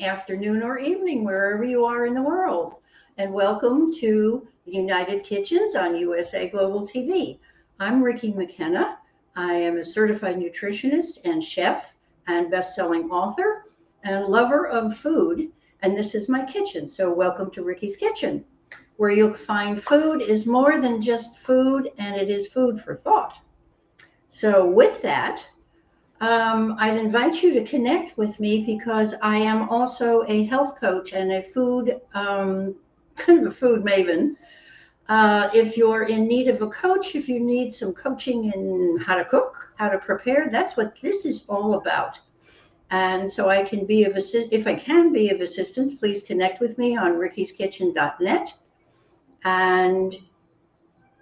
afternoon, or evening, wherever you are in the world. And welcome to United Kitchens on USA Global TV. I'm Ricki Mckenna. I am a certified nutritionist and chef and best-selling author and lover of food. And this is my kitchen. So welcome to Ricki's Kitchen, where you'll find food is more than just food, and it is food for thought. So with that, I'd invite you to connect with me because I am also a health coach and a food, kind of a food maven. If you're in need of a coach, if you need some coaching in how to cook, how to prepare, that's what this is all about. And so I can be of if I can be of assistance, please connect with me on rickiskitchen.net and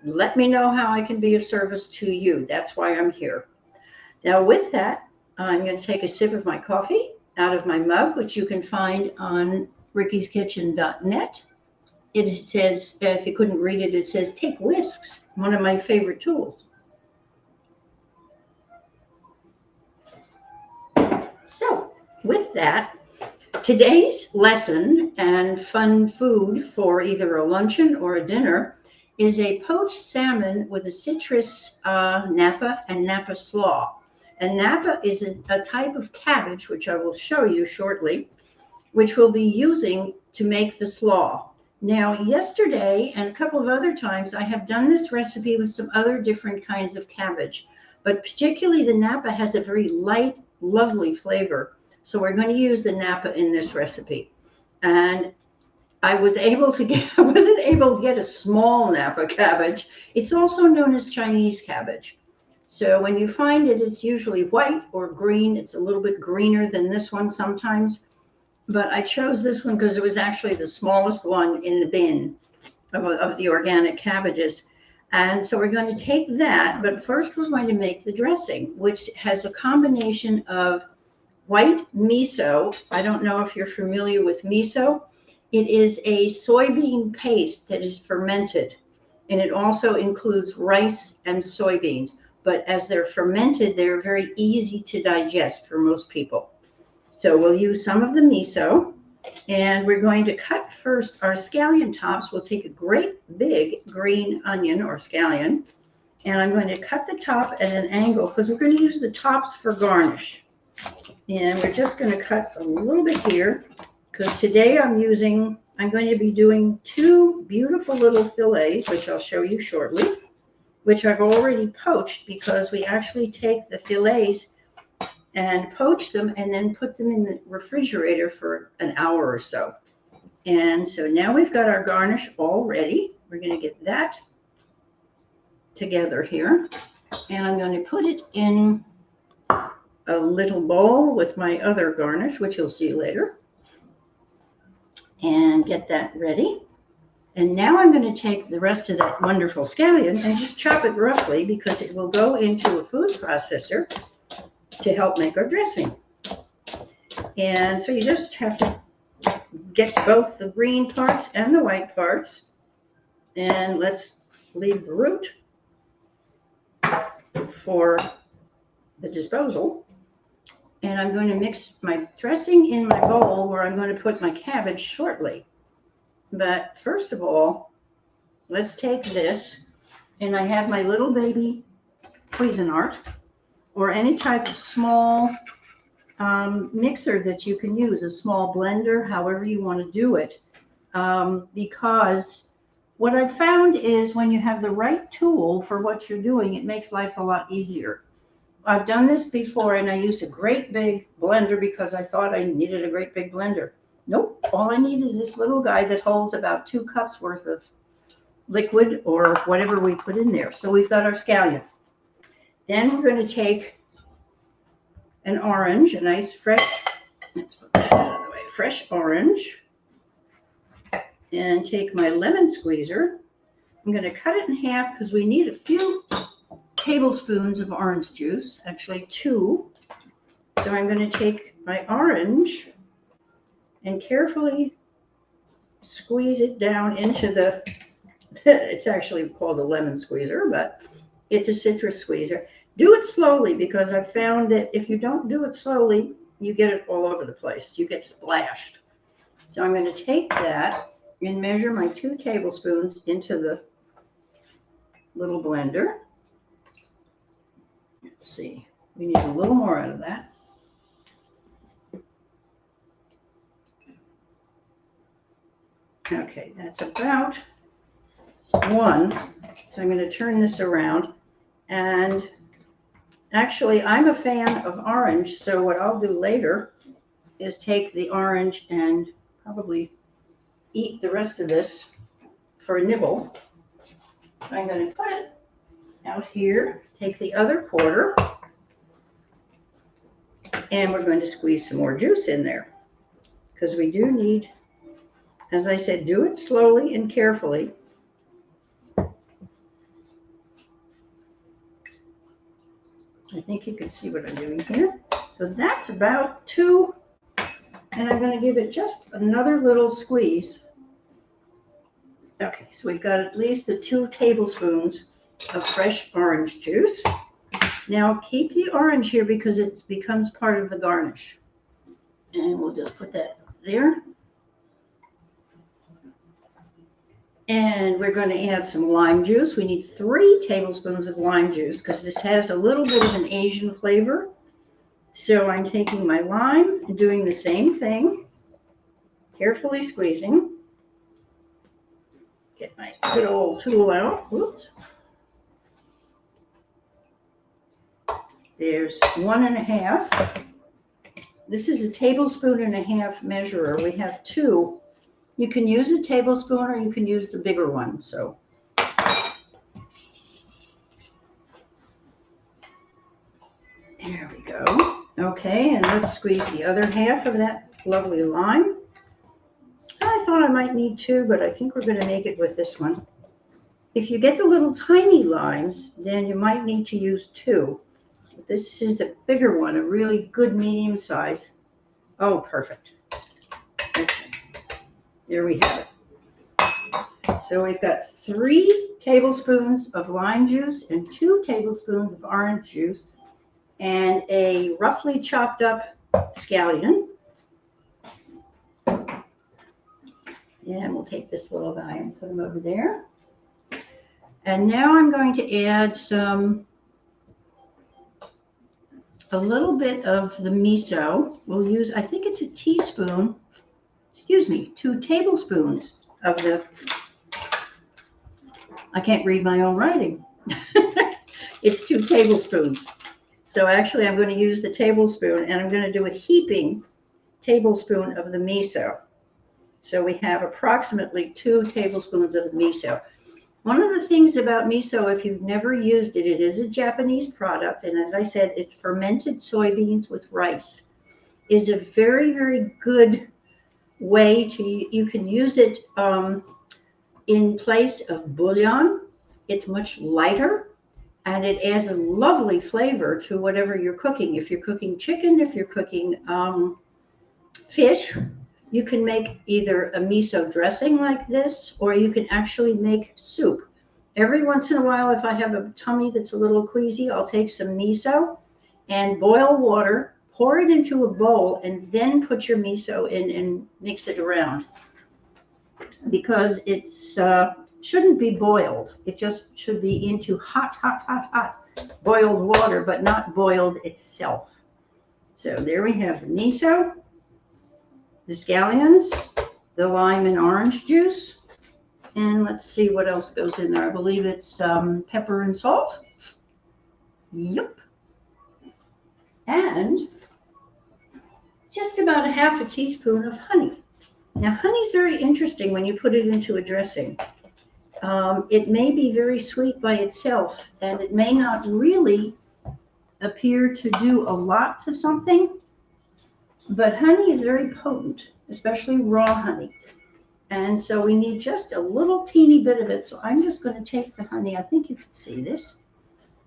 let me know how I can be of service to you. That's why I'm here. Now with that, I'm going to take a sip of my coffee out of my mug, which you can find on rickiskitchen.net. It says, if you couldn't read it, it says take whisks, one of my favorite tools. So with that, today's lesson and fun food for either a luncheon or a dinner is a poached salmon with a citrus Napa and Napa slaw. And Napa is a type of cabbage, which I will show you shortly, which we'll be using to make the slaw. Now, yesterday and a couple of other times, I have done this recipe with some other different kinds of cabbage, but particularly the Napa has a very light, lovely flavor. So we're going to use the Napa in this recipe. And I wasn't able to get a small Napa cabbage. It's also known as Chinese cabbage. So when you find it, it's usually white or green. It's a little bit greener than this one sometimes. But I chose this one because it was actually the smallest one in the bin of the organic cabbages. And so we're going to take that. But first we're going to make the dressing, which has a combination of white miso. I don't know if you're familiar with miso. It is a soybean paste that is fermented. And it also includes rice and soybeans. But as they're fermented, they're very easy to digest for most people. So we'll use some of the miso, and we're going to cut first our scallion tops. We'll take a great big green onion or scallion, and I'm going to cut the top at an angle because we're going to use the tops for garnish. And we're just going to cut a little bit here because today I'm going to be doing two beautiful little fillets, which I'll show you shortly, which I've already poached because we actually take the fillets and poach them and then put them in the refrigerator for an hour or so. And so now we've got our garnish all ready. We're going to get that together here. And I'm going to put it in a little bowl with my other garnish, which you'll see later, and get that ready. And now I'm going to take the rest of that wonderful scallion and just chop it roughly because it will go into a food processor to help make our dressing. And so you just have to get both the green parts and the white parts. And let's leave the root for the disposal. And I'm going to mix my dressing in my bowl where I'm going to put my cabbage shortly. But first of all, let's take this, and I have my little baby Cuisinart or any type of small mixer that you can use, a small blender, however you want to do it. Because what I've found is when you have the right tool for what you're doing, it makes life a lot easier. I've done this before, and I used a great big blender because I thought I needed a great big blender. Nope, all I need is this little guy that holds about 2 cups worth of liquid or whatever we put in there. So we've got our scallion. Then we're going to take an orange, a nice fresh, let's put that out of the way, fresh orange, and take my lemon squeezer. I'm going to cut it in half because we need a few tablespoons of orange juice, actually 2. So I'm going to take my orange and carefully squeeze it down into the, it's actually called a lemon squeezer, but it's a citrus squeezer. Do it slowly because I've found that if you don't do it slowly, you get it all over the place. You get splashed. So I'm going to take that and measure my 2 tablespoons into the little blender. Let's see. We need a little more out of that. Okay, that's about 1. So I'm going to turn this around. And actually, I'm a fan of orange. So what I'll do later is take the orange and probably eat the rest of this for a nibble. I'm going to put it out here, take the other quarter, and we're going to squeeze some more juice in there because we do need, as I said, do it slowly and carefully. I think you can see what I'm doing here. So that's about 2, and I'm going to give it just another little squeeze. Okay, so we've got at least the 2 tablespoons of fresh orange juice. Now keep the orange here because it becomes part of the garnish. And we'll just put that there. And we're going to add some lime juice. We need 3 tablespoons of lime juice because this has a little bit of an Asian flavor. So I'm taking my lime and doing the same thing, carefully squeezing. Get my good old tool out. Whoops. There's 1.5. This is a 1.5 tablespoon measurer. We have 2. You can use a tablespoon or you can use the bigger one. So there we go. Okay, and let's squeeze the other half of that lovely lime. I thought I might need 2, but I think we're going to make it with this one. If you get the little tiny limes, then you might need to use 2. This is a bigger one, a really good medium size. Oh, perfect. Okay. There we have it. So we've got 3 tablespoons of lime juice and 2 tablespoons of orange juice and a roughly chopped up scallion. And we'll take this little guy and put him over there. And now I'm going to add a little bit of the miso. We'll use, I think it's a teaspoon, 2 tablespoons of the, I can't read my own writing. It's 2 tablespoons. So actually I'm going to use the tablespoon and I'm going to do a heaping tablespoon of the miso. So we have approximately 2 tablespoons of miso. One of the things about miso, if you've never used it, it is a Japanese product. And as I said, it's fermented soybeans with rice. Is a very, very good way to, you can use it in place of bouillon. It's much lighter and it adds a lovely flavor to whatever you're cooking. If you're cooking chicken, if you're cooking fish, you can make either a miso dressing like this, or you can actually make soup. Every once in a while, if I have a tummy that's a little queasy, I'll take some miso and boil water, pour it into a bowl, and then put your miso in and mix it around. Because it's shouldn't be boiled. It just should be into hot boiled water, but not boiled itself. So there we have the miso, the scallions, the lime and orange juice, and let's see what else goes in there. I believe it's pepper and salt. Yep. And just about a 1/2 teaspoon of honey. Now, honey's very interesting when you put it into a dressing. It may be very sweet by itself, and it may not really appear to do a lot to something, but honey is very potent, especially raw honey. And so we need just a little teeny bit of it. So I'm just going to take the honey. I think you can see this.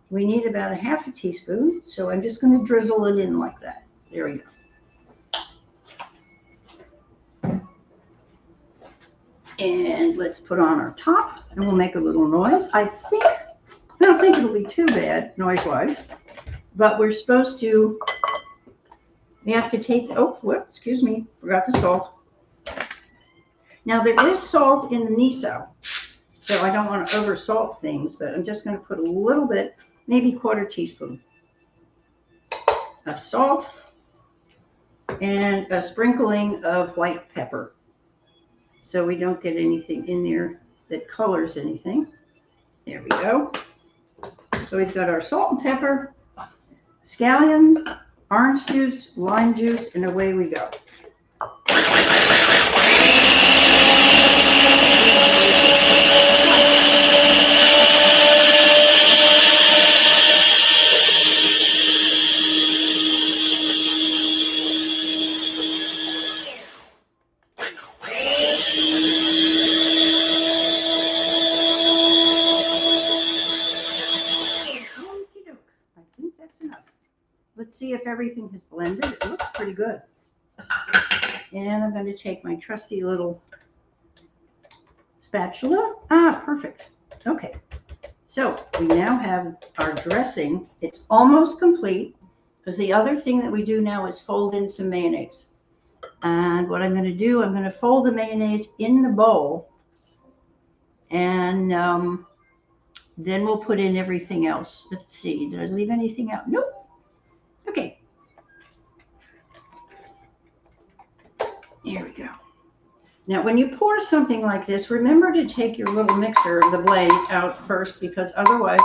We need about a 1/2 teaspoon. So I'm just going to drizzle it in like that. There we go. And let's put on our top and we'll make a little noise. I don't think it'll be too bad noise-wise, but we're supposed to We have to take, oh, whoop, excuse me, forgot the salt. Now there is salt in the miso, so I don't want to over salt things, but I'm just going to put a little bit, maybe 1/4 teaspoon of salt and a sprinkling of white pepper, so we don't get anything in there that colors anything. There we go. So we've got our salt and pepper, scallion, orange juice, lime juice, and away we go. Let's see if everything has blended. It looks pretty good. And I'm going to take my trusty little spatula. Ah, perfect. Okay. So we now have our dressing. It's almost complete because the other thing that we do now is fold in some mayonnaise. And what I'm going to do, I'm going to fold the mayonnaise in the bowl. And then we'll put in everything else. Let's see. Did I leave anything out? Nope. Okay. Here we go. Now, when you pour something like this, remember to take your little mixer, the blade, out first, because otherwise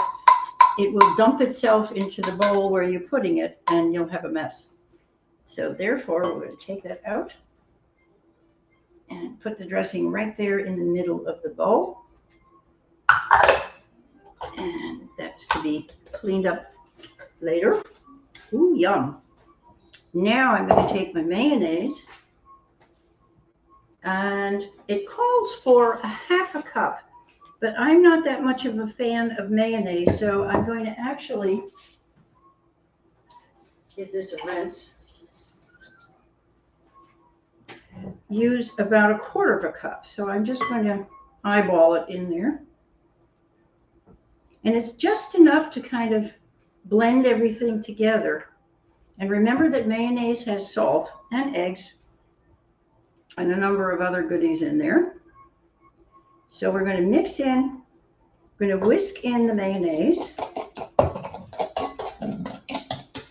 it will dump itself into the bowl where you're putting it, and you'll have a mess. So therefore, we're going to take that out and put the dressing right there in the middle of the bowl. And that's to be cleaned up later. Ooh, yum. Now I'm going to take my mayonnaise, and it calls for a 1/2 cup, but I'm not that much of a fan of mayonnaise, so I'm going to actually give this a rinse. Use about 1/4 cup, so I'm just going to eyeball it in there. And it's just enough to kind of blend everything together. And remember that mayonnaise has salt and eggs and a number of other goodies in there. So we're going to mix in, we're going to whisk in the mayonnaise. I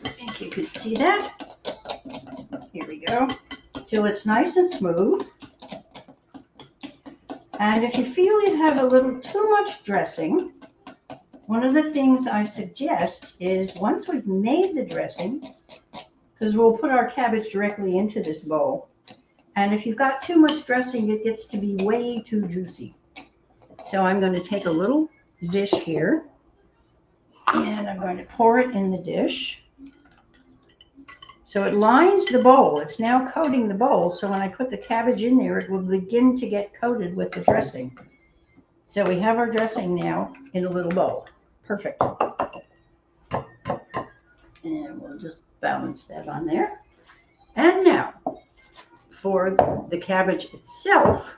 think you can see that. Here we go. Till it's nice and smooth. And if you feel you have a little too much dressing, one of the things I suggest is once we've made the dressing, because we'll put our cabbage directly into this bowl, and if you've got too much dressing, it gets to be way too juicy. So I'm going to take a little dish here, and I'm going to pour it in the dish. So it lines the bowl. It's now coating the bowl, so when I put the cabbage in there, it will begin to get coated with the dressing. So we have our dressing now in a little bowl. Perfect. And we'll just balance that on there. And now, for the cabbage itself,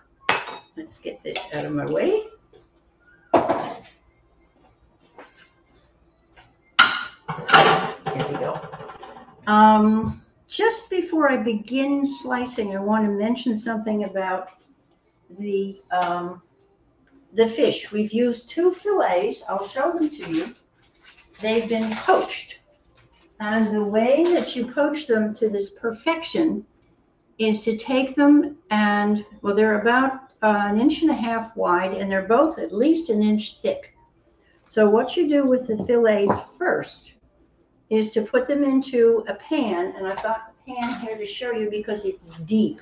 let's get this out of my way. Here we go. Just before I begin slicing, I want to mention something about the fish. We've used 2 filets. I'll show them to you. They've been poached. And the way that you poach them to this perfection is to take them and, well, they're about 1.5 inches wide, and they're both at least 1 inch thick. So what you do with the fillets first is to put them into a pan, and I've got the pan here to show you because it's deep.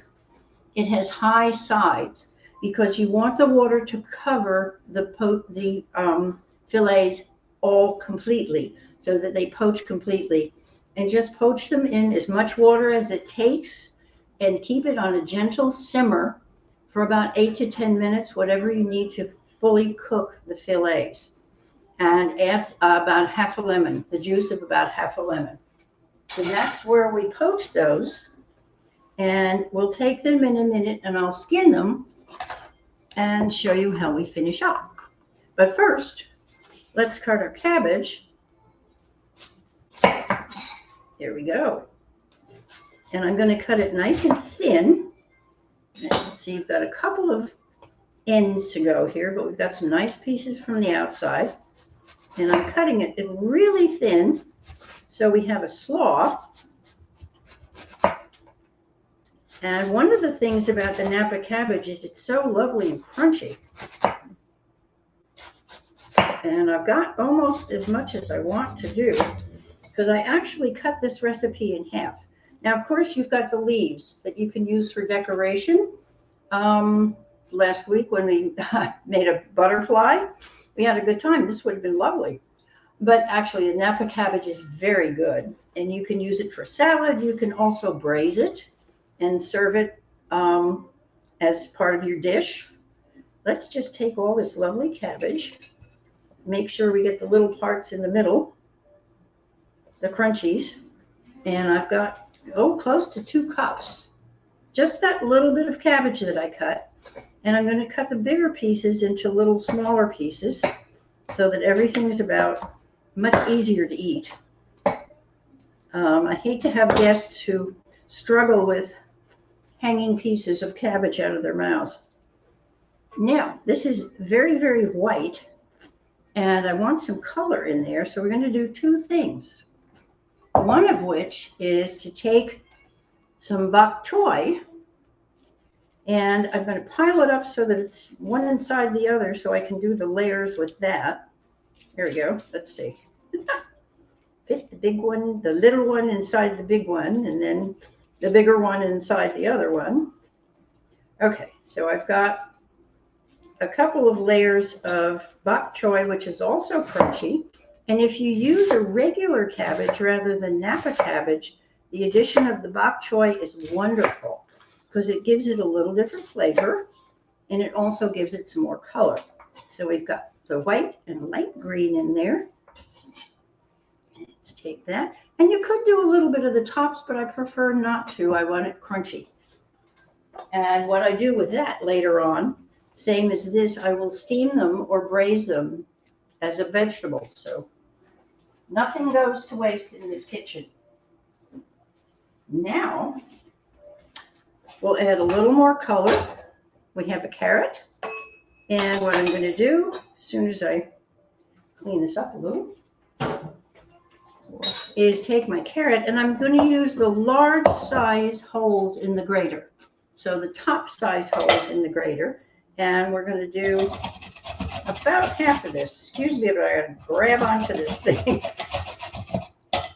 It has high sides because you want the water to cover the fillets all completely so that they poach completely. And just poach them in as much water as it takes and keep it on a gentle simmer for about 8 to 10 minutes, whatever you need to fully cook the fillets. And add about 1/2 lemon, the juice of about 1/2 lemon. So that's where we poach those. And we'll take them in a minute and I'll skin them and show you how we finish up. But first, let's cut our cabbage. Here we go. And I'm going to cut it nice and thin. Let's see, you've got a couple of ends to go here, but we've got some nice pieces from the outside. And I'm cutting it really thin, so we have a slaw. And one of the things about the Napa cabbage is it's so lovely and crunchy. And I've got almost as much as I want to do, because I actually cut this recipe in half. Now, of course, you've got the leaves that you can use for decoration. Last week when we made a butterfly, we had a good time. This would have been lovely. But actually, the Napa cabbage is very good, and you can use it for salad. You can also braise it and serve it as part of your dish. Let's just take all this lovely cabbage, make sure we get the little parts in the middle, the crunchies, and I've got, close to 2 cups. Just that little bit of cabbage that I cut, and I'm going to cut the bigger pieces into little smaller pieces so that everything's about much easier to eat. I hate to have guests who struggle with hanging pieces of cabbage out of their mouths. Now, this is very, very white, and I want some color in there, so we're going to do 2 things. One of which is to take some bok choy, and I'm going to pile it up so that it's one inside the other so I can do the layers with that. There we go. Let's see. Fit the big one, the little one inside the big one, and then the bigger one inside the other one. Okay, so I've got a couple of layers of bok choy, which is also crunchy. And if you use a regular cabbage rather than Napa cabbage, the addition of the bok choy is wonderful because it gives it a little different flavor, and it also gives it some more color. So we've got the white and light green in there. Let's take that. And you could do a little bit of the tops, but I prefer not to. I want it crunchy. And what I do with that later on, same as this, I will steam them or braise them as a vegetable. So nothing goes to waste in this kitchen. Now, we'll add a little more color. We have a carrot. And what I'm going to do, as soon as I clean this up a little, is take my carrot, and I'm going to use the large size holes in the grater. So the top size holes in the grater. And we're going to do about half of this. Excuse me, but I got to grab onto this thing.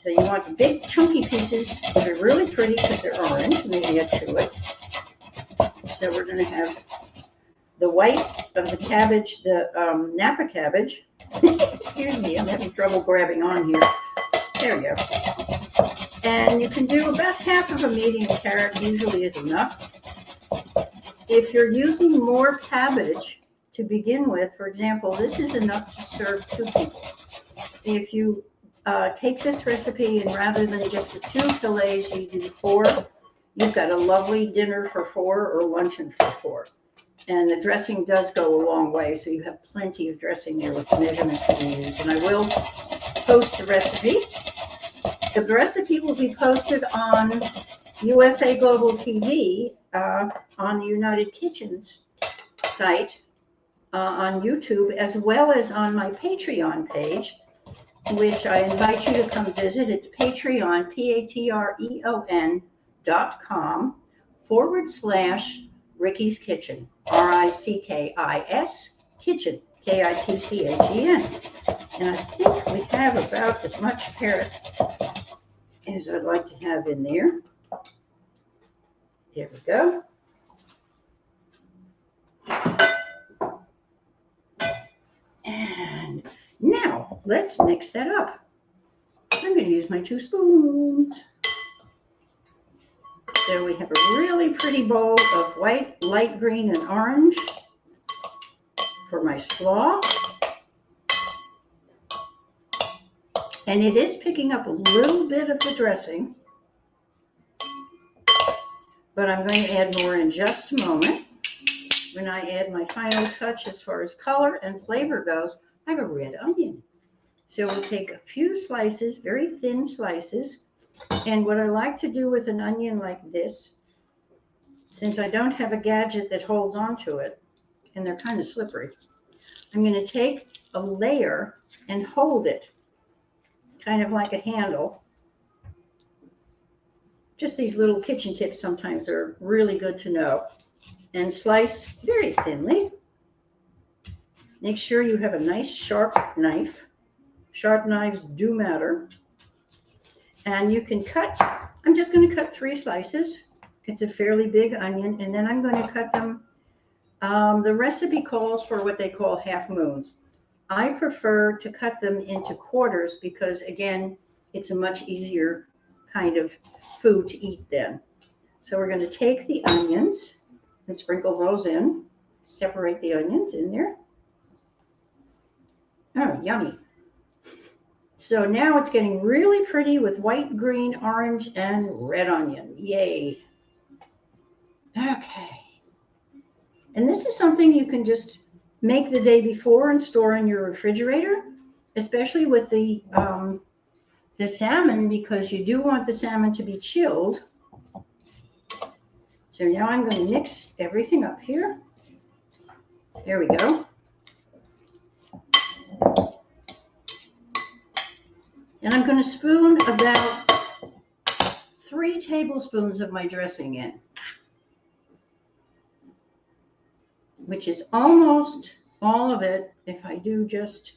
So you want the big chunky pieces that are really pretty because they're orange, and they add to it. So we're going to have the white of the cabbage, the Napa cabbage. Excuse me, I'm having trouble grabbing on here. There we go. And you can do about half of a medium carrot, usually is enough. If you're using more cabbage to begin with, for example, this is enough to serve 2 people. If you take this recipe and rather than just the 2 fillets, you do 4, you've got a lovely dinner for 4 or luncheon for 4. And the dressing does go a long way, so you have plenty of dressing there with the measurements that you use. And I will post the recipe. The recipe will be posted on USA Global TV on the United Kitchens site on YouTube, as well as on my Patreon page, which I invite you to come visit. It's Patreon, patreon.com/Ricki's Kitchen, RICKI'S Kitchen, KITCHEN. And I think we have about as much carrot as I'd like to have in there. There we go. And now let's mix that up. I'm going to use my 2 spoons. So we have a really pretty bowl of white, light green, and orange for my slaw. And it is picking up a little bit of the dressing, but I'm going to add more in just a moment. When I add my final touch as far as color and flavor goes, I have a red onion. So we'll take a few slices, very thin slices, And what I like to do with an onion like this, since I don't have a gadget that holds onto it, and they're kind of slippery, I'm going to take a layer and hold it, kind of like a handle. Just these little kitchen tips sometimes are really good to know. And slice very thinly. Make sure you have a nice sharp knife. Sharp knives do matter. And you can cut, I'm just going to cut 3 slices. It's a fairly big onion, and then I'm going to cut them. The recipe calls for what they call half moons. I prefer to cut them into quarters because, again, it's a much easier kind of food to eat then. So we're going to take the onions and sprinkle those in. Separate the onions in there. Oh, yummy. So now it's getting really pretty with white, green, orange, and red onion. Yay. Okay. And this is something you can just make the day before and store in your refrigerator, especially with the salmon, because you do want the salmon to be chilled. So now I'm going to mix everything up here. There we go. And I'm going to spoon about 3 tablespoons of my dressing in, which is almost all of it. If I do just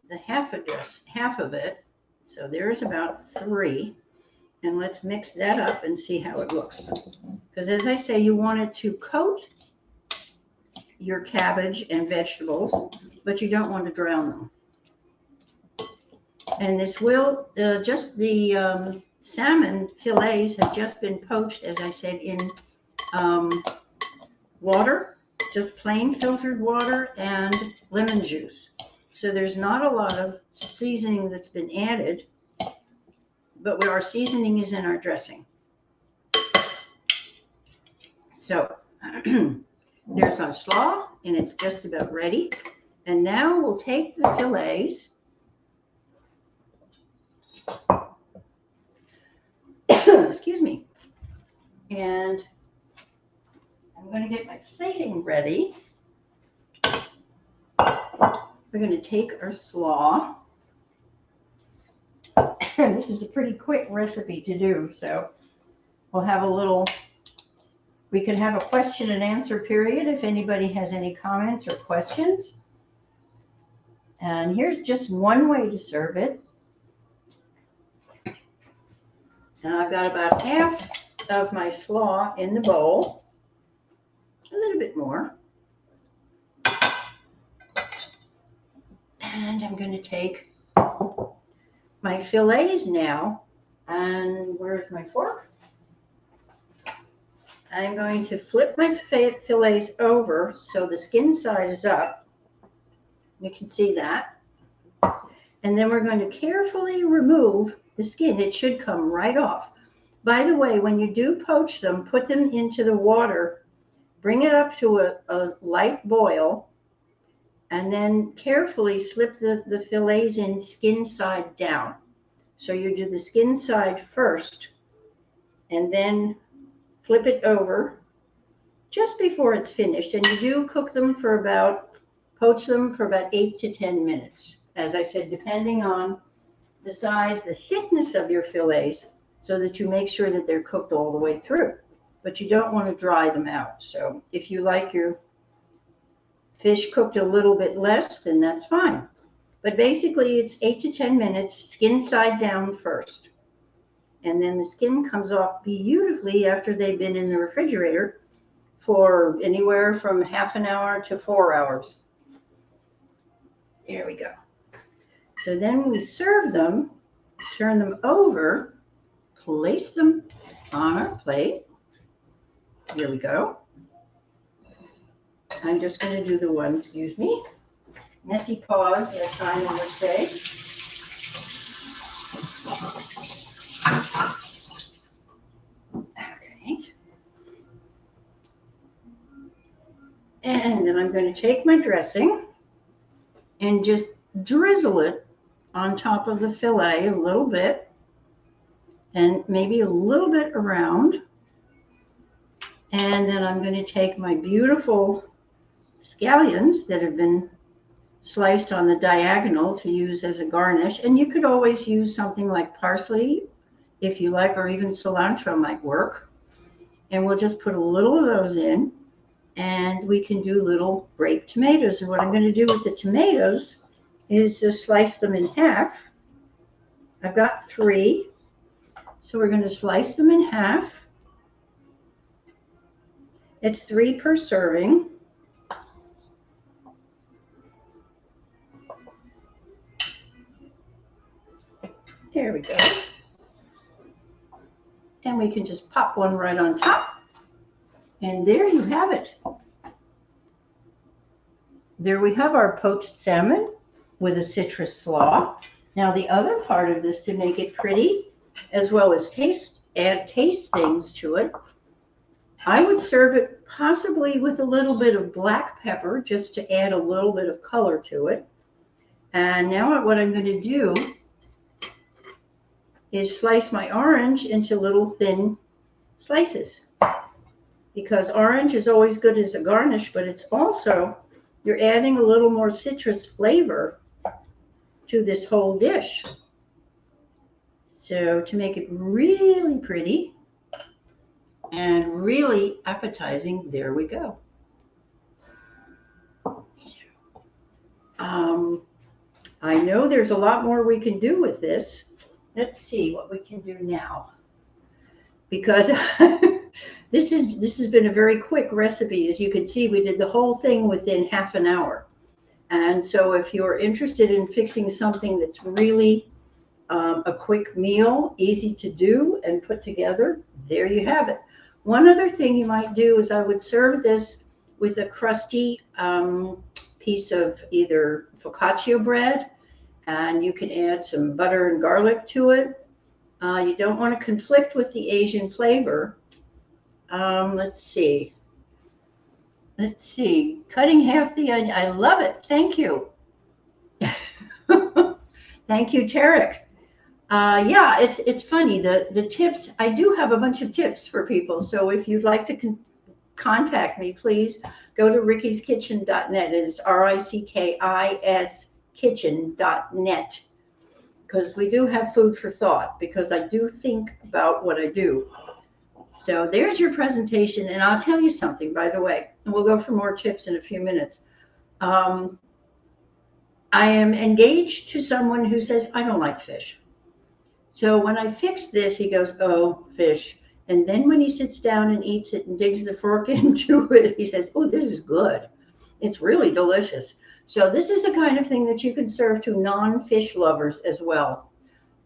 the half of it, so there's about 3. And let's mix that up and see how it looks. Because as I say, you want it to coat your cabbage and vegetables, but you don't want to drown them. And this will, just the salmon fillets have just been poached, as I said, in water, just plain filtered water and lemon juice. So there's not a lot of seasoning that's been added, but our seasoning is in our dressing. So there's our slaw, and it's just about ready. And now we'll take the fillets. Excuse me. And I'm going to get my plating ready. We're going to take our slaw. This is a pretty quick recipe to do, so we'll have a little, we can have a question and answer period if anybody has any comments or questions. And here's just one way to serve it. And I've got about half of my slaw in the bowl, a little bit more. And I'm going to take my fillets now, and where's my fork? I'm going to flip my fillets over so the skin side is up. You can see that. And then we're going to carefully remove the skin. It should come right off. By the way, when you do poach them, put them into the water, bring it up to a light boil, and then carefully slip the fillets in skin side down. So you do the skin side first, and then flip it over just before it's finished. And you do cook them for about, poach them for about 8 to 10 minutes. As I said, depending on the size, the thickness of your fillets, so that you make sure that they're cooked all the way through. But you don't want to dry them out. So if you like your fish cooked a little bit less, then that's fine. But basically it's 8 to 10 minutes, skin side down first. And then the skin comes off beautifully after they've been in the refrigerator for anywhere from half an hour to 4 hours. There we go. So then we serve them, turn them over, place them on our plate. Here we go. I'm just going to do the one, excuse me. Messy paws, as Simon would say. Okay. And then I'm going to take my dressing and just drizzle it on top of the fillet a little bit. and maybe a little bit around. And then I'm going to take my beautiful scallions that have been sliced on the diagonal to use as a garnish. And you could always use something like parsley if you like, or even cilantro might work. And we'll just put a little of those in, and we can do little grape tomatoes. And what I'm going to do with the tomatoes is just slice them in half. I've got 3, so we're going to slice them in half. It's 3 per serving. There we go. And we can just pop one right on top. And there you have it. There we have our poached salmon with a citrus slaw. Now the other part of this, to make it pretty, as well as add taste things to it, I would serve it possibly with a little bit of black pepper, just to add a little bit of color to it. And now what I'm going to do is slice my orange into little thin slices, because orange is always good as a garnish, but it's also, you're adding a little more citrus flavor to this whole dish. So to make it really pretty and really appetizing, there we go. I know there's a lot more we can do with this. Let's see what we can do now, because this has been a very quick recipe. As you can see, we did the whole thing within half an hour. And so if you're interested in fixing something that's really a quick meal, easy to do and put together, there you have it. One other thing you might do is I would serve this with a crusty piece of either focaccia bread, and you can add some butter and garlic to it. You don't want to conflict with the Asian flavor. Let's see. Cutting half the onion. I love it. Thank you. Thank you, Tarek. Yeah, it's funny. The tips, I do have a bunch of tips for people. So if you'd like to contact me, please go to rickiskitchen.net. It is RICKIS kitchen.net, because we do have food for thought, because I do think about what I do. So there's your presentation. And I'll tell you something, by the way, and we'll go for more tips in a few minutes. I am engaged to someone who says, I don't like fish. So when I fix this, he goes, oh, fish. And then when he sits down and eats it and digs the fork into it, he says, oh, this is good. It's really delicious. So this is the kind of thing that you can serve to non-fish lovers as well.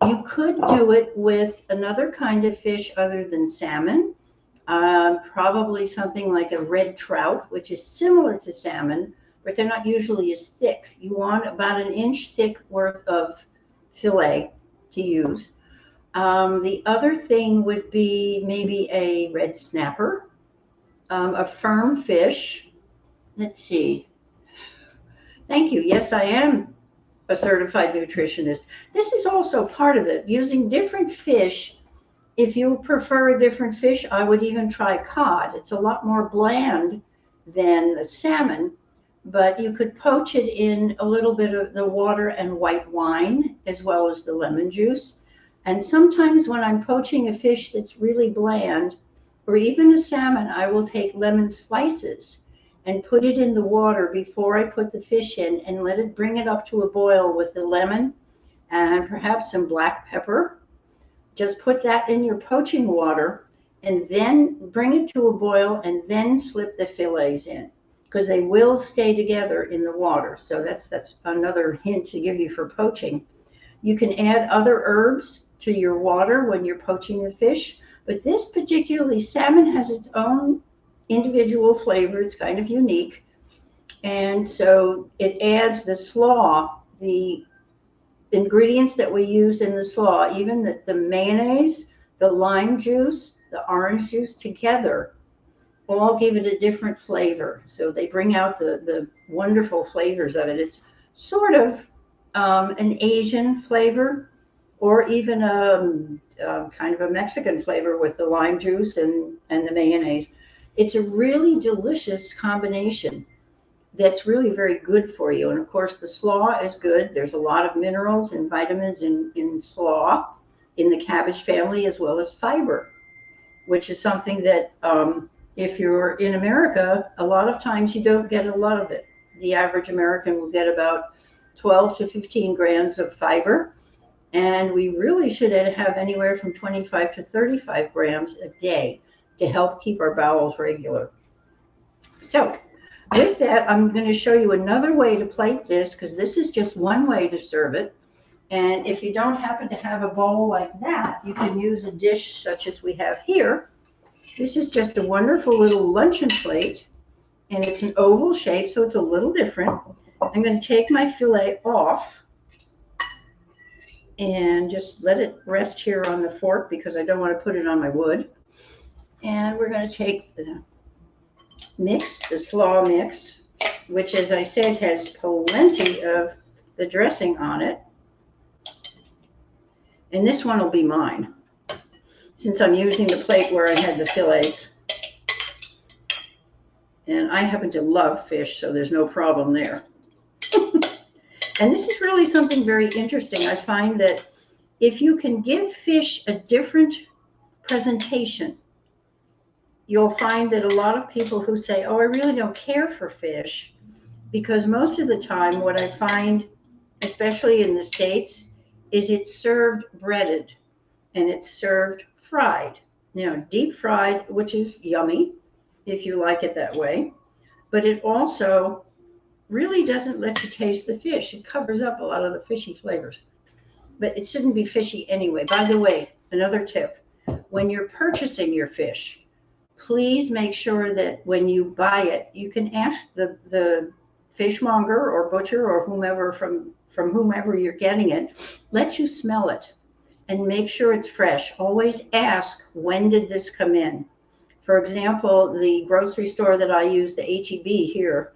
You could do it with another kind of fish other than salmon, probably something like a red trout, which is similar to salmon, but they're not usually as thick. You want about 1 inch thick worth of fillet to use. The other thing would be maybe a red snapper, a firm fish. Let's see. Thank you. Yes, I am a certified nutritionist. This is also part of it, using different fish. If you prefer a different fish, I would even try cod. It's a lot more bland than the salmon, but you could poach it in a little bit of the water and white wine, as well as the lemon juice. And sometimes when I'm poaching a fish that's really bland, or even a salmon, I will take lemon slices and put it in the water before I put the fish in, and let it bring it up to a boil with the lemon and perhaps some black pepper. Just put that in your poaching water and then bring it to a boil, and then slip the fillets in, because they will stay together in the water. So that's another hint to give you for poaching. You can add other herbs to your water when you're poaching the fish, but this particularly, salmon has its own individual flavor. It's kind of unique. And so it adds the slaw, the ingredients that we used in the slaw, even the mayonnaise, the lime juice, the orange juice together, all give it a different flavor. So they bring out the wonderful flavors of it. It's sort of an Asian flavor, or even kind of a Mexican flavor with the lime juice and the mayonnaise. It's a really delicious combination that's really very good for you. And of course, the slaw is good. There's a lot of minerals and vitamins in slaw, in the cabbage family, as well as fiber, which is something that if you're in America, a lot of times you don't get a lot of it. The average American will get about 12 to 15 grams of fiber. And we really should have anywhere from 25 to 35 grams a day to help keep our bowels regular. So with that, I'm going to show you another way to plate this, because this is just one way to serve it. And if you don't happen to have a bowl like that, you can use a dish such as we have here. This is just a wonderful little luncheon plate, and it's an oval shape, so it's a little different. I'm going to take my fillet off and just let it rest here on the fork because I don't want to put it on my wood. And we're going to take the mix, the slaw mix, which, as I said, has plenty of the dressing on it. And this one will be mine, since I'm using the plate where I had the fillets. And I happen to love fish, so there's no problem there. And this is really something very interesting. I find that if you can give fish a different presentation, you'll find that a lot of people who say, oh, I really don't care for fish, because most of the time what I find, especially in the States, is it's served breaded and it's served fried. Deep fried, which is yummy if you like it that way, but it also really doesn't let you taste the fish. It covers up a lot of the fishy flavors, but it shouldn't be fishy anyway. By the way, another tip, when you're purchasing your fish, please make sure that when you buy it, you can ask the fishmonger or butcher or whomever from whomever you're getting it, let you smell it and make sure it's fresh. Always ask, when did this come in? For example, the grocery store that I use, the H-E-B here,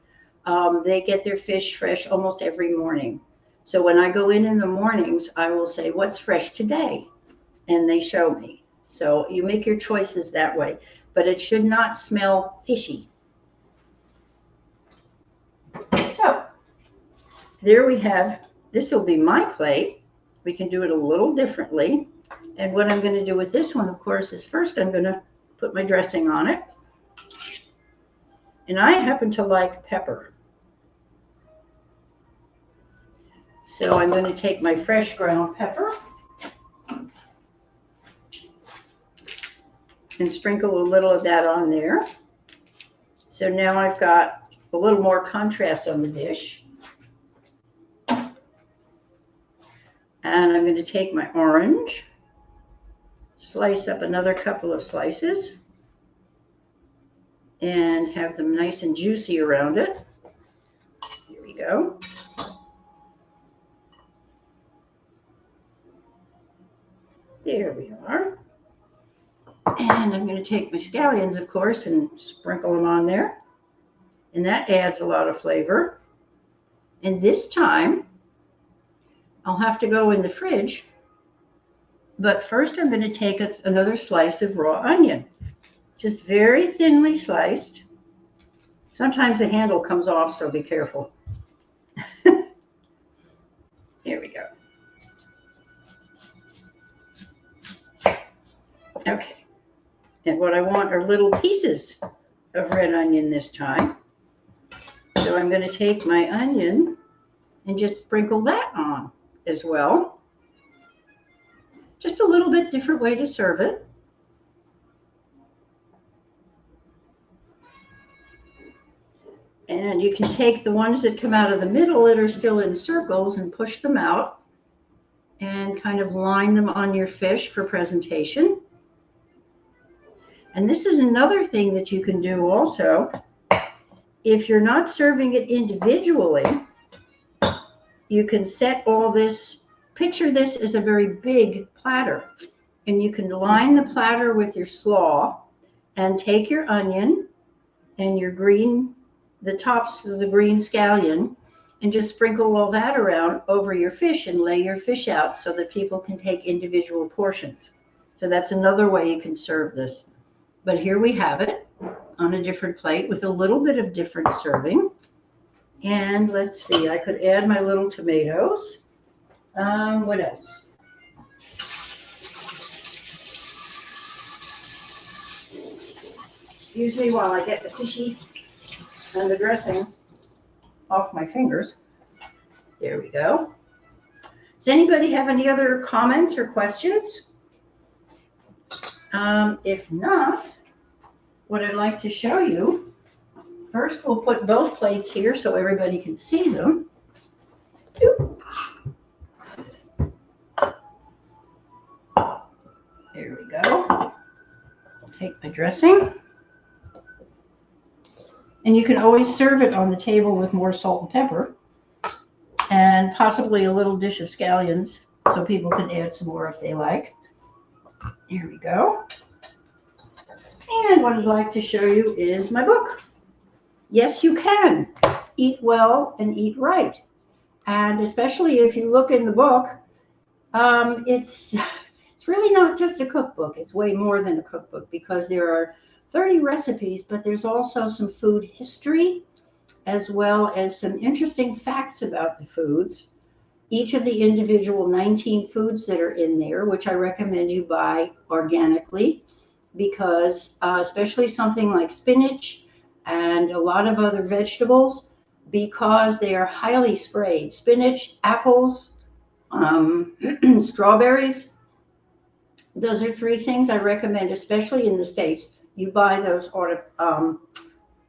they get their fish fresh almost every morning. So when I go in the mornings, I will say, what's fresh today? And they show me. So you make your choices that way, but it should not smell fishy. So there we have, this will be my plate. We can do it a little differently. And what I'm going to do with this one, of course, is first I'm going to put my dressing on it. And I happen to like pepper. So I'm going to take my fresh ground pepper and sprinkle a little of that on there. So now I've got a little more contrast on the dish. And I'm going to take my orange, slice up another couple of slices, and have them nice and juicy around it. Here we go. There we are. And I'm going to take my scallions, of course, and sprinkle them on there. And that adds a lot of flavor. And this time, I'll have to go in the fridge. But first, I'm going to take another slice of raw onion. Just very thinly sliced. Sometimes the handle comes off, so be careful. Here we go. Okay. And what I want are little pieces of red onion this time. So I'm going to take my onion and just sprinkle that on as well. Just a little bit different way to serve it. And you can take the ones that come out of the middle that are still in circles and push them out and kind of line them on your fish for presentation. And this is another thing that you can do also. If you're not serving it individually, you can set all this, picture this as a very big platter. And you can line the platter with your slaw and take your onion and your green, the tops of the green scallion, and just sprinkle all that around over your fish and lay your fish out so that people can take individual portions. So that's another way you can serve this. But here we have it on a different plate with a little bit of different serving. And let's see, I could add my little tomatoes. What else? Excuse me while I get the fishy and the dressing off my fingers. There we go. Does anybody have any other comments or questions? If not, what I'd like to show you, first we'll put both plates here so everybody can see them. There we go. Take my dressing. And you can always serve it on the table with more salt and pepper and possibly a little dish of scallions so people can add some more if they like. Here we go. And what I'd like to show you is my book. Yes, you can eat well and eat right. And especially if you look in the book, it's really not just a cookbook. It's way more than a cookbook because there are 30 recipes, but there's also some food history as well as some interesting facts about the foods. Each of the individual 19 foods that are in there, which I recommend you buy organically, because especially something like spinach and a lot of other vegetables, because they are highly sprayed. Spinach, apples, strawberries, those are three things I recommend, especially in the States. You buy those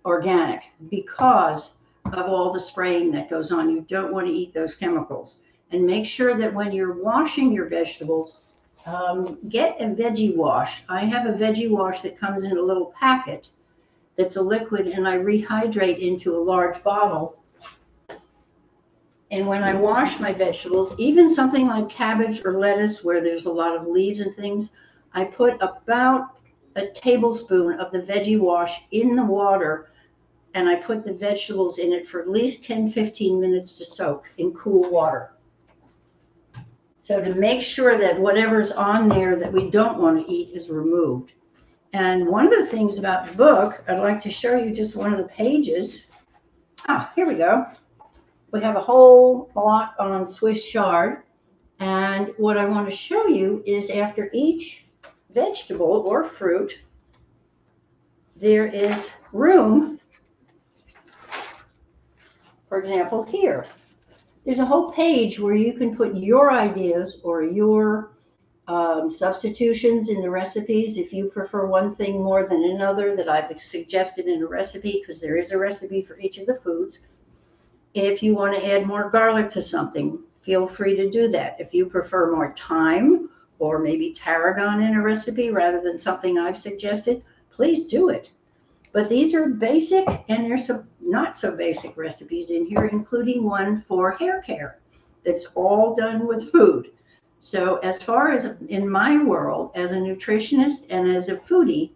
organic because of all the spraying that goes on. You don't want to eat those chemicals. And make sure that when you're washing your vegetables, get a veggie wash. I have a veggie wash that comes in a little packet that's a liquid, and I rehydrate into a large bottle. And when I wash my vegetables, even something like cabbage or lettuce where there's a lot of leaves and things, I put about a tablespoon of the veggie wash in the water, and I put the vegetables in it for at least 10-15 minutes to soak in cool water. So to make sure that whatever's on there that we don't want to eat is removed. And one of the things about the book, I'd like to show you just one of the pages. Here we go. We have a whole lot on Swiss chard. And what I want to show you is after each vegetable or fruit, there is room. For example, here, there's a whole page where you can put your ideas or your substitutions in the recipes. If you prefer one thing more than another that I've suggested in a recipe, because there is a recipe for each of the foods. If you want to add more garlic to something, feel free to do that. If you prefer more thyme or maybe tarragon in a recipe rather than something I've suggested, please do it. But these are basic, and there's some not so basic recipes in here, including one for hair care that's all done with food. So as far as in my world, as a nutritionist and as a foodie,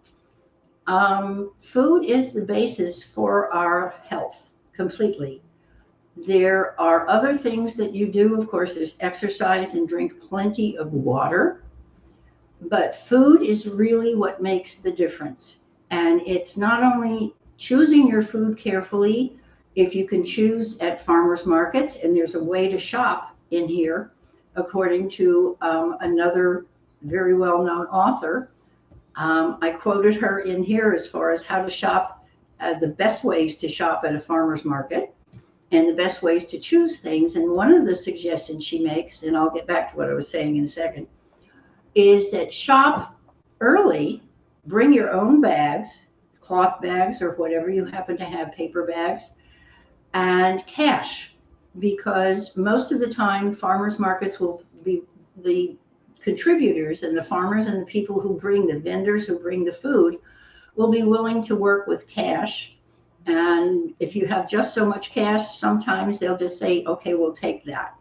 food is the basis for our health completely. There are other things that you do. Of course, there's exercise and drink plenty of water. But food is really what makes the difference. And it's not only choosing your food carefully. If you can choose at farmers markets, and there's a way to shop in here, according to another very well-known author. I quoted her in here as far as how to shop, the best ways to shop at a farmer's market and the best ways to choose things. And one of the suggestions she makes, and I'll get back to what I was saying in a second, is that shop early, bring your own bags, cloth bags or whatever you happen to have, paper bags, and cash. Because most of the time farmers markets will be the contributors, and the farmers and the people who bring, the vendors who bring the food, will be willing to work with cash. And if you have just so much cash, sometimes they'll just say, okay, we'll take that.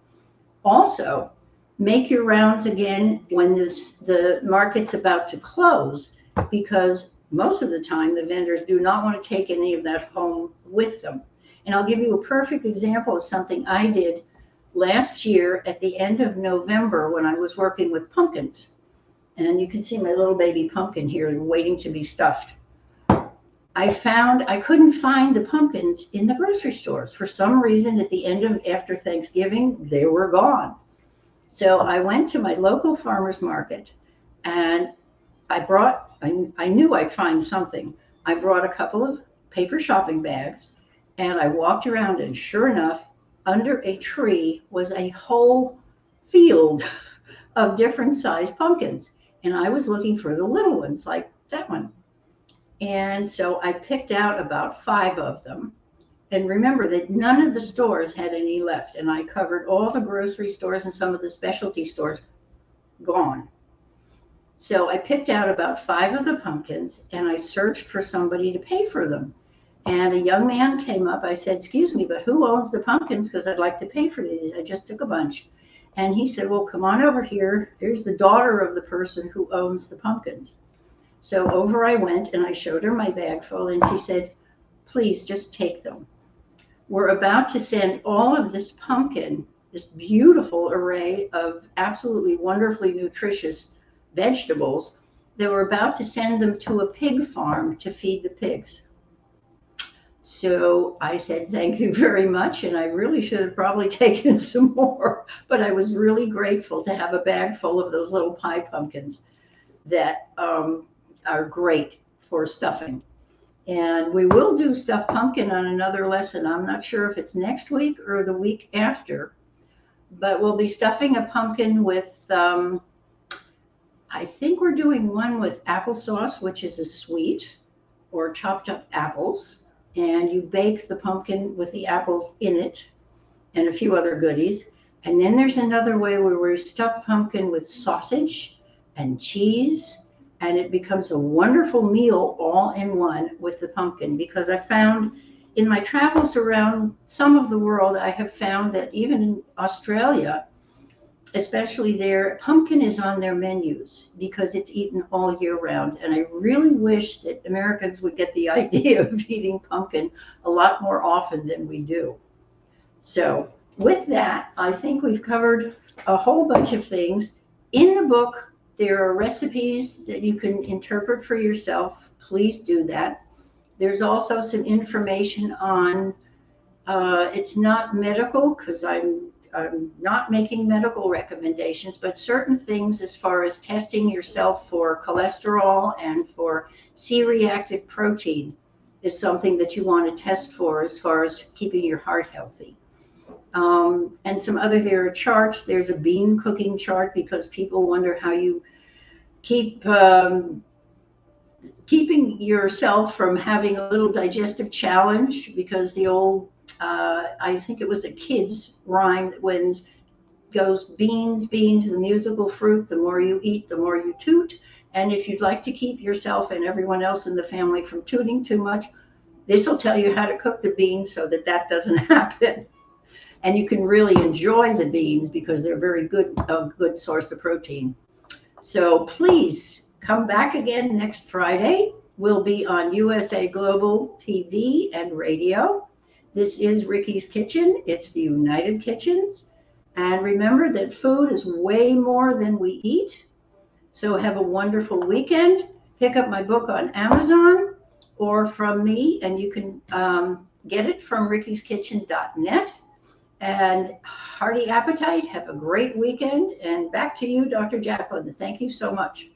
Also, make your rounds again when the market's about to close, because most of the time the vendors do not want to take any of that home with them. And I'll give you a perfect example of something I did last year at the end of November when I was working with pumpkins. And you can see my little baby pumpkin here waiting to be stuffed. I couldn't find the pumpkins in the grocery stores. For some reason, at the end of after Thanksgiving, they were gone. So I went to my local farmer's market and I knew I'd find something. I brought a couple of paper shopping bags and I walked around, and sure enough, under a tree was a whole field of different sized pumpkins. And I was looking for the little ones like that one. And so I picked out about 5 of them. And remember that none of the stores had any left. And I covered all the grocery stores and some of the specialty stores, gone. So I picked out about 5 of the pumpkins and I searched for somebody to pay for them. And a young man came up. I said, "Excuse me, but who owns the pumpkins? Because I'd like to pay for these. I just took a bunch." And he said, "Well, come on over here. Here's the daughter of the person who owns the pumpkins." So over I went and I showed her my bag full and she said, "Please just take them. We're about to send all of this pumpkin, this beautiful array of absolutely wonderfully nutritious vegetables, that we're about to send them to a pig farm to feed the pigs." So I said, "Thank you very much." And I really should have probably taken some more, but I was really grateful to have a bag full of those little pie pumpkins that are great for stuffing. And we will do stuffed pumpkin on another lesson. I'm not sure if it's next week or the week after, but we'll be stuffing a pumpkin with, I think we're doing one with applesauce, which is a sweet, or chopped up apples. And you bake the pumpkin with the apples in it and a few other goodies. And then there's another way where we stuff pumpkin with sausage and cheese, and it becomes a wonderful meal all in one with the pumpkin. Because I found in my travels around some of the world, I have found that even in Australia, especially there, pumpkin is on their menus because it's eaten all year round. And I really wish that Americans would get the idea of eating pumpkin a lot more often than we do. So with that, I think we've covered a whole bunch of things. In the book, there are recipes that you can interpret for yourself. Please do that. There's also some information on, it's not medical because I'm not making medical recommendations, but certain things as far as testing yourself for cholesterol and for C-reactive protein is something that you want to test for as far as keeping your heart healthy. And some other, there are charts. There's a bean cooking chart because people wonder how you keep keeping yourself from having a little digestive challenge, because the old I think it was a kid's rhyme that goes beans, beans, the musical fruit, the more you eat, the more you toot. And if you'd like to keep yourself and everyone else in the family from tooting too much, this will tell you how to cook the beans so that that doesn't happen. And you can really enjoy the beans because they're very good, a good source of protein. So please come back again next Friday. We'll be on USA Global TV and radio. This is Ricki's Kitchen. It's the United Kitchens. And remember that food is way more than we eat. So have a wonderful weekend. Pick up my book on Amazon or from me, and you can get it from rickiskitchen.net. And hearty appetite. Have a great weekend. And back to you, Dr. JACALYN. Thank you so much.